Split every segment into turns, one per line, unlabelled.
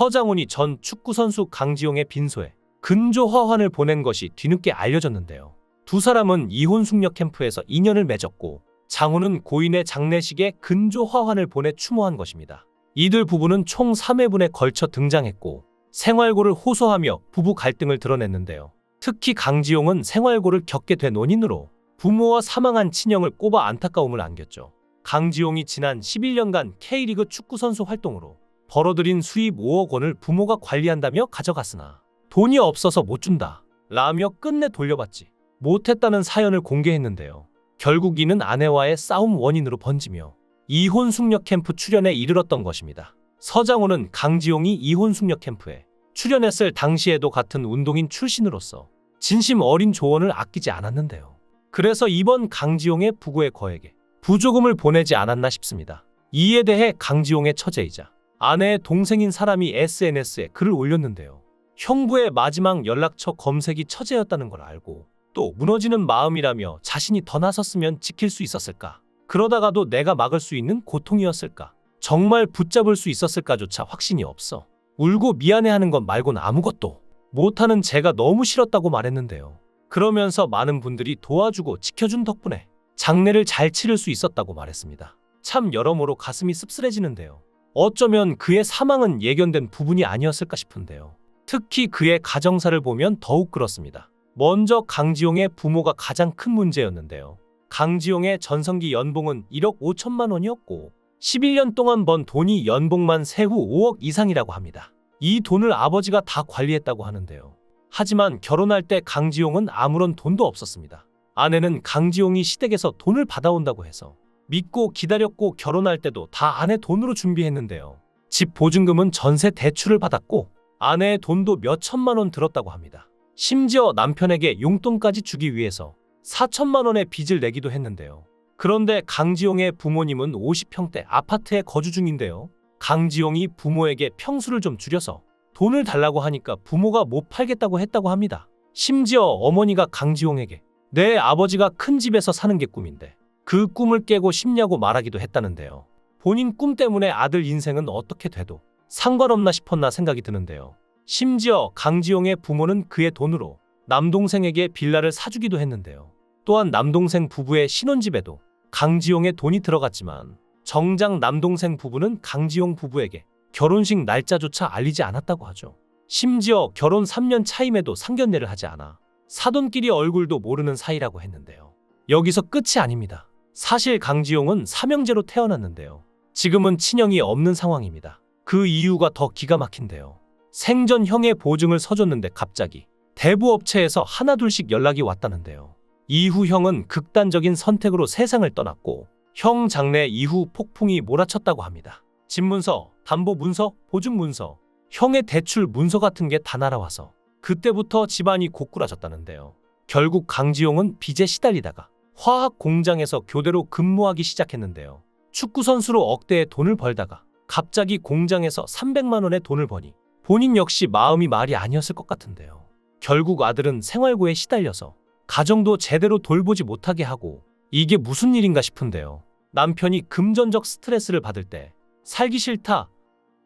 서장훈이 전 축구선수 강지용의 빈소에 근조 화환을 보낸 것이 뒤늦게 알려졌는데요. 두 사람은 이혼 숙녀 캠프에서 인연을 맺었고 장훈은 고인의 장례식에 근조 화환을 보내 추모한 것입니다. 이들 부부는 총 3회분에 걸쳐 등장했고 생활고를 호소하며 부부 갈등을 드러냈는데요. 특히 강지용은 생활고를 겪게 된 원인으로 부모와 사망한 친형을 꼽아 안타까움을 안겼죠. 강지용이 지난 11년간 K리그 축구선수 활동으로 벌어들인 수입 5억 원을 부모가 관리한다며 가져갔으나 돈이 없어서 못 준다 라며 끝내 돌려받지 못했다는 사연을 공개했는데요. 결국 이는 아내와의 싸움 원인으로 번지며 이혼 숙녀 캠프 출연에 이르렀던 것입니다. 서장훈은 강지용이 이혼 숙녀 캠프에 출연했을 당시에도 같은 운동인 출신으로서 진심 어린 조언을 아끼지 않았는데요. 그래서 이번 강지용의 부고의 거액에 부조금을 보내지 않았나 싶습니다. 이에 대해 강지용의 처제이자 아내의 동생인 사람이 SNS에 글을 올렸는데요. 형부의 마지막 연락처 검색이 처제였다는 걸 알고 또 무너지는 마음이라며 자신이 더 나섰으면 지킬 수 있었을까? 그러다가도 내가 막을 수 있는 고통이었을까? 정말 붙잡을 수 있었을까조차 확신이 없어. 울고 미안해하는 것 말곤 아무것도 못하는 제가 너무 싫었다고 말했는데요. 그러면서 많은 분들이 도와주고 지켜준 덕분에 장례를 잘 치를 수 있었다고 말했습니다. 참 여러모로 가슴이 씁쓸해지는데요. 어쩌면 그의 사망은 예견된 부분이 아니었을까 싶은데요. 특히 그의 가정사를 보면 더욱 그렇습니다. 먼저 강지용의 부모가 가장 큰 문제였는데요. 강지용의 전성기 연봉은 1억 5천만 원이었고 11년 동안 번 돈이 연봉만 세후 5억 이상이라고 합니다. 이 돈을 아버지가 다 관리했다고 하는데요. 하지만 결혼할 때 강지용은 아무런 돈도 없었습니다. 아내는 강지용이 시댁에서 돈을 받아온다고 해서 믿고 기다렸고 결혼할 때도 다 아내 돈으로 준비했는데요. 집 보증금은 전세 대출을 받았고 아내의 돈도 몇 천만 원 들었다고 합니다. 심지어 남편에게 용돈까지 주기 위해서 4천만 원의 빚을 내기도 했는데요. 그런데 강지용의 부모님은 50평대 아파트에 거주 중인데요. 강지용이 부모에게 평수를 좀 줄여서 돈을 달라고 하니까 부모가 못 팔겠다고 했다고 합니다. 심지어 어머니가 강지용에게 내 아버지가 큰 집에서 사는 게 꿈인데 그 꿈을 깨고 싶냐고 말하기도 했다는데요. 본인 꿈 때문에 아들 인생은 어떻게 돼도 상관없나 싶었나 생각이 드는데요. 심지어 강지용의 부모는 그의 돈으로 남동생에게 빌라를 사주기도 했는데요. 또한 남동생 부부의 신혼집에도 강지용의 돈이 들어갔지만 정작 남동생 부부는 강지용 부부에게 결혼식 날짜조차 알리지 않았다고 하죠. 심지어 결혼 3년 차임에도 상견례를 하지 않아 사돈끼리 얼굴도 모르는 사이라고 했는데요. 여기서 끝이 아닙니다. 사실 강지용은 삼형제로 태어났는데요. 지금은 친형이 없는 상황입니다. 그 이유가 더 기가 막힌데요. 생전 형의 보증을 서줬는데 갑자기 대부업체에서 하나둘씩 연락이 왔다는데요. 이후 형은 극단적인 선택으로 세상을 떠났고 형 장례 이후 폭풍이 몰아쳤다고 합니다. 집문서, 담보문서, 보증문서, 형의 대출 문서 같은 게 다 날아와서 그때부터 집안이 고꾸라졌다는데요. 결국 강지용은 빚에 시달리다가 화학 공장에서 교대로 근무하기 시작했는데요. 축구선수로 억대의 돈을 벌다가 갑자기 공장에서 300만 원의 돈을 버니 본인 역시 마음이 말이 아니었을 것 같은데요. 결국 아들은 생활고에 시달려서 가정도 제대로 돌보지 못하게 하고 이게 무슨 일인가 싶은데요. 남편이 금전적 스트레스를 받을 때 살기 싫다,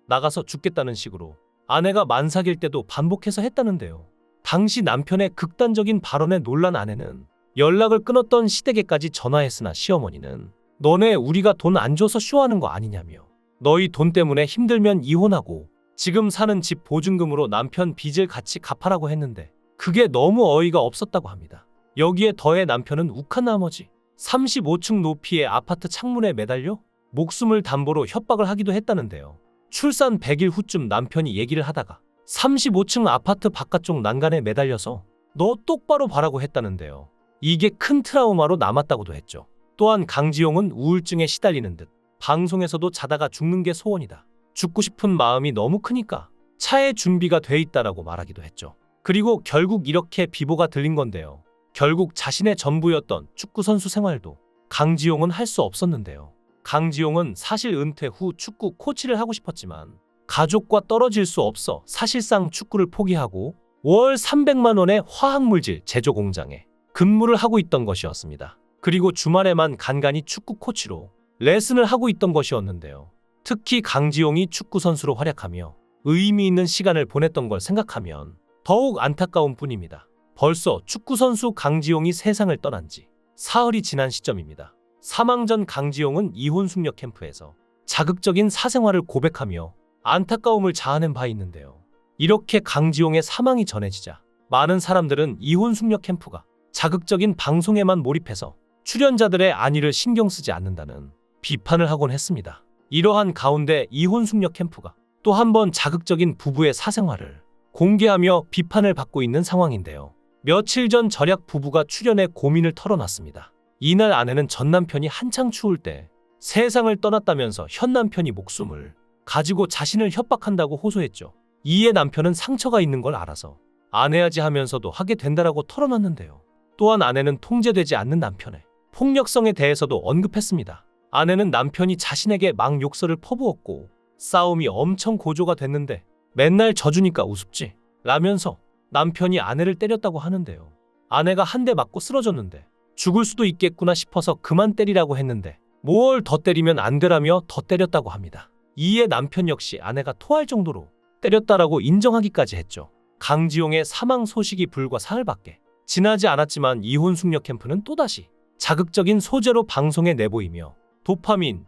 나가서 죽겠다는 식으로 아내가 만삭일 때도 반복해서 했다는데요. 당시 남편의 극단적인 발언에 놀란 아내는 연락을 끊었던 시댁에까지 전화했으나 시어머니는 너네 우리가 돈 안 줘서 쇼하는 거 아니냐며 너희 돈 때문에 힘들면 이혼하고 지금 사는 집 보증금으로 남편 빚을 같이 갚아라고 했는데 그게 너무 어이가 없었다고 합니다. 여기에 더해 남편은 욱한 나머지 35층 높이의 아파트 창문에 매달려 목숨을 담보로 협박을 하기도 했다는데요. 출산 100일 후쯤 남편이 얘기를 하다가 35층 아파트 바깥쪽 난간에 매달려서 너 똑바로 봐라고 했다는데요. 이게 큰 트라우마로 남았다고도 했죠. 또한 강지용은 우울증에 시달리는 듯 방송에서도 자다가 죽는 게 소원이다. 죽고 싶은 마음이 너무 크니까 차에 준비가 돼 있다라고 말하기도 했죠. 그리고 결국 이렇게 비보가 들린 건데요. 결국 자신의 전부였던 축구선수 생활도 강지용은 할 수 없었는데요. 강지용은 사실 은퇴 후 축구 코치를 하고 싶었지만 가족과 떨어질 수 없어 사실상 축구를 포기하고 월 300만 원의 화학물질 제조 공장에 근무를 하고 있던 것이었습니다. 그리고 주말에만 간간히 축구 코치로 레슨을 하고 있던 것이었는데요. 특히 강지용이 축구 선수로 활약하며 의미 있는 시간을 보냈던 걸 생각하면 더욱 안타까운 뿐입니다. 벌써 축구선수 강지용이 세상을 떠난 지 사흘이 지난 시점입니다. 사망 전 강지용은 이혼 숙녀 캠프에서 자극적인 사생활을 고백하며 안타까움을 자아낸 바 있는데요. 이렇게 강지용의 사망이 전해지자 많은 사람들은 이혼 숙녀 캠프가 자극적인 방송에만 몰입해서 출연자들의 안위를 신경 쓰지 않는다는 비판을 하곤 했습니다. 이러한 가운데 이혼 숙녀 캠프가 또 한 번 자극적인 부부의 사생활을 공개하며 비판을 받고 있는 상황인데요. 며칠 전 절약 부부가 출연해 고민을 털어놨습니다. 이날 아내는 전 남편이 한창 추울 때 세상을 떠났다면서 현 남편이 목숨을 가지고 자신을 협박한다고 호소했죠. 이에 남편은 상처가 있는 걸 알아서 안 해야지 하면서도 하게 된다라고 털어놨는데요. 또한 아내는 통제되지 않는 남편의 폭력성에 대해서도 언급했습니다. 아내는 남편이 자신에게 막 욕설을 퍼부었고 싸움이 엄청 고조가 됐는데 맨날 져주니까 우습지 라면서 남편이 아내를 때렸다고 하는데요. 아내가 한 대 맞고 쓰러졌는데 죽을 수도 있겠구나 싶어서 그만 때리라고 했는데 뭘 더 때리면 안 되라며 더 때렸다고 합니다. 이에 남편 역시 아내가 토할 정도로 때렸다라고 인정하기까지 했죠. 강지용의 사망 소식이 불과 사흘밖에 지나지 않았지만 이혼 숙녀 캠프는 또다시 자극적인 소재로 방송에 내보이며 도파민,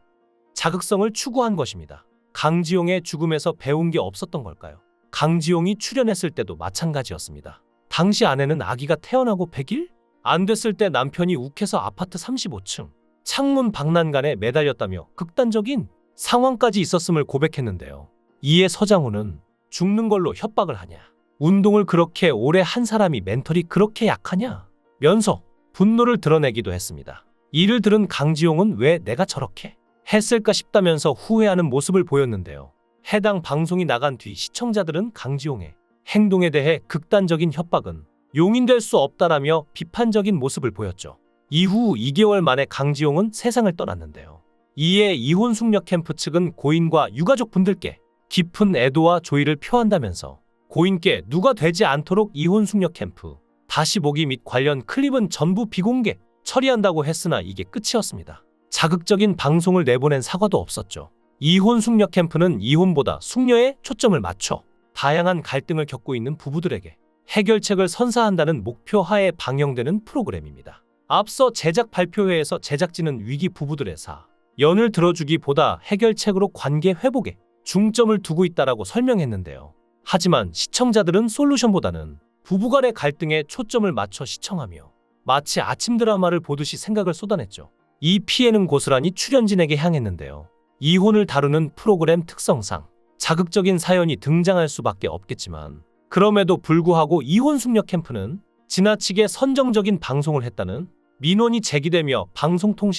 자극성을 추구한 것입니다. 강지용의 죽음에서 배운 게 없었던 걸까요? 강지용이 출연했을 때도 마찬가지였습니다. 당시 아내는 아기가 태어나고 100일? 안 됐을 때 남편이 욱해서 아파트 35층 창문 방난간에 매달렸다며 극단적인 상황까지 있었음을 고백했는데요. 이에 서장훈은 죽는 걸로 협박을 하냐? 운동을 그렇게 오래 한 사람이 멘털이 그렇게 약하냐? 면서 분노를 드러내기도 했습니다. 이를 들은 강지용은 왜 내가 저렇게 했을까 싶다면서 후회하는 모습을 보였는데요. 해당 방송이 나간 뒤 시청자들은 강지용의 행동에 대해 극단적인 협박은 용인될 수 없다라며 비판적인 모습을 보였죠. 이후 2개월 만에 강지용은 세상을 떠났는데요. 이에 이혼 숙녀 캠프 측은 고인과 유가족 분들께 깊은 애도와 조의를 표한다면서 고인께 누가 되지 않도록 이혼 숙녀 캠프 다시 보기 및 관련 클립은 전부 비공개 처리한다고 했으나 이게 끝이었습니다. 자극적인 방송을 내보낸 사과도 없었죠. 이혼 숙녀 캠프는 이혼보다 숙녀에 초점을 맞춰 다양한 갈등을 겪고 있는 부부들에게 해결책을 선사한다는 목표 하에 방영되는 프로그램입니다. 앞서 제작 발표회에서 제작진은 위기 부부들의 사연을 들어주기보다 해결책으로 관계 회복에 중점을 두고 있다라고 설명했는데요. 하지만 시청자들은 솔루션보다는 부부간의 갈등에 초점을 맞춰 시청하며 마치 아침 드라마를 보듯이 생각을 쏟아냈죠. 이 피해는 고스란히 출연진에게 향했는데요. 이혼을 다루는 프로그램 특성상 자극적인 사연이 등장할 수밖에 없겠지만 그럼에도 불구하고 이혼 숙녀 캠프는 지나치게 선정적인 방송을 했다는 민원이 제기되며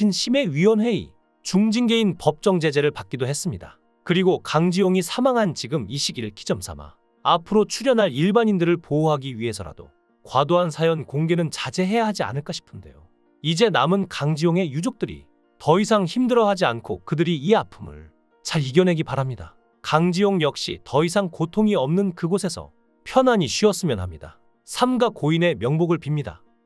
방송통신심의위원회의 중징계인 법정 제재를 받기도 했습니다. 그리고 강지용이 사망한 지금 이 시기를 기점삼아 앞으로 출연할 일반인들을 보호하기 위해서라도 과도한 사연 공개는 자제해야 하지 않을까 싶은데요. 이제 남은 강지용의 유족들이 더 이상 힘들어하지 않고 그들이 이 아픔을 잘 이겨내기 바랍니다. 강지용 역시 더 이상 고통이 없는 그곳에서 편안히 쉬었으면 합니다. 삼가 고인의 명복을 빕니다.